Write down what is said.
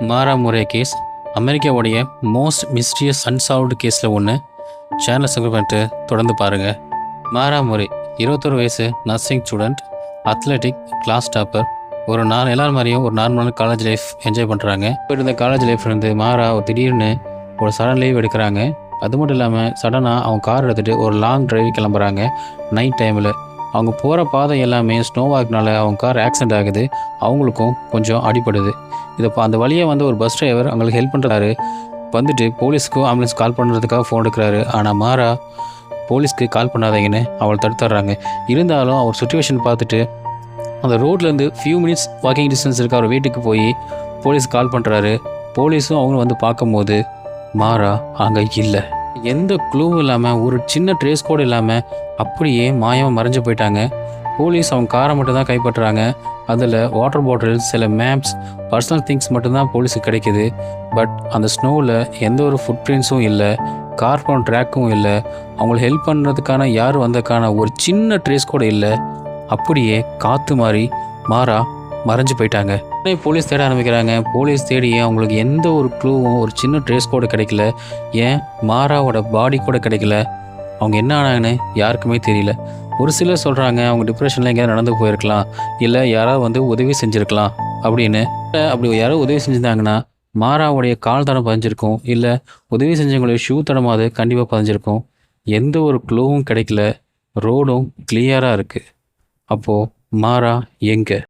மாரா Murray case அமெரிக்காவுடைய most mysterious unsolved கேஸில் ஒன்று. சேனலை சப்ஸ்கிரைப் பண்ணிட்டு தொடர்ந்து பாருங்கள். மாரா முரே 21 வயசு, nursing student, athletic, class topper. ஒரு எல்லாரும் மாதிரியும் ஒரு நார்மலான காலேஜ் லைஃப் என்ஜாய் பண்ணுறாங்க. இப்போ இருந்த காலேஜ் லைஃப்லேருந்து மாரா திடீர்னு ஒரு சடன் லீவ் எடுக்கிறாங்க. அது மட்டும் இல்லாமல் சடனாக அவங்க கார் எடுத்துகிட்டு ஒரு லாங் டிரைவ் கிளம்புறாங்க. நைட் டைமில் அவங்க போகிற பாதை எல்லாமே ஸ்னோவாக்னால அவங்க கார் ஆக்சிடென்ட் ஆகுது. அவங்களுக்கும் கொஞ்சம் அடிப்படுது. அந்த வழியாக ஒரு பஸ் டிரைவர் அவங்களுக்கு ஹெல்ப் பண்ணுறாரு. வந்துட்டு போலீஸ்க்கும் ஆம்புலன்ஸ் கால் பண்ணுறதுக்காக ஃபோன் எடுக்கிறாரு. ஆனால் மாரா போலீஸ்க்கு கால் பண்ணாதீங்கன்னு அவளை தடுத்துட்றாங்க. இருந்தாலும் அவர் சுச்சுவேஷன் பார்த்துட்டு அந்த ரோட்லேருந்து ஃபியூ மினிட்ஸ் வாக்கிங் டிஸ்டன்ஸ் இருக்க அவர் வீட்டுக்கு போய் போலீஸ் கால் பண்ணுறாரு. போலீஸும் அவங்களும் பார்க்கும்போது மாரா அங்கே இல்லை. எந்த க்ளூவும் இல்லாமல், ஒரு சின்ன ட்ரேஸ் கோடு இல்லாமல் அப்படியே மாயமாக மறைஞ்சு போயிட்டாங்க. போலீஸ் அவங்க காரை மட்டும்தான் கைப்பற்றுறாங்க. அதில் வாட்டர் பாட்டில், சில மேப்ஸ், பர்சனல் திங்ஸ் மட்டும்தான் போலீஸுக்கு கிடைக்கிது. பட் அந்த ஸ்னோவில் எந்த ஒரு ஃபுட் பிரிண்ட்ஸும் இல்லை, கார் போன ட்ராக்கும் இல்லை, அவங்களை ஹெல்ப் பண்ணுறதுக்கான யார் வந்ததுக்கான ஒரு சின்ன ட்ரேஸ் கூட இல்லை. அப்படியே காற்று மாதிரி மாரா மறைஞ்சு போயிட்டாங்க. போலீஸ் தேட ஆரம்பிக்கிறாங்க. போலீஸ் தேடியே அவங்களுக்கு எந்த ஒரு க்ளூவும், ஒரு சின்ன ட்ரேஸ் கூட கிடைக்கல. ஏன் மாராவோட பாடி கூட கிடைக்கல. அவங்க என்ன ஆனாங்கன்னு யாருக்குமே தெரியல. ஒரு சிலர் சொல்கிறாங்க அவங்க டிப்ரெஷனில் எங்கேயாவது நடந்து போயிருக்கலாம், இல்லை யாராவது உதவி செஞ்சுருக்கலாம் அப்படின்னு. அப்படி யாராவது உதவி செஞ்சுருந்தாங்கன்னா மாராவுடைய கால் தடம் பதிஞ்சிருக்கும், இல்லை உதவி செஞ்சவங்களுடைய ஷூ தடமாவது கண்டிப்பாக பதிஞ்சிருக்கும். எந்த ஒரு க்ளூவும் கிடைக்கல. ரோடும் கிளியராக இருக்குது. அப்போது மாரா எங்கே?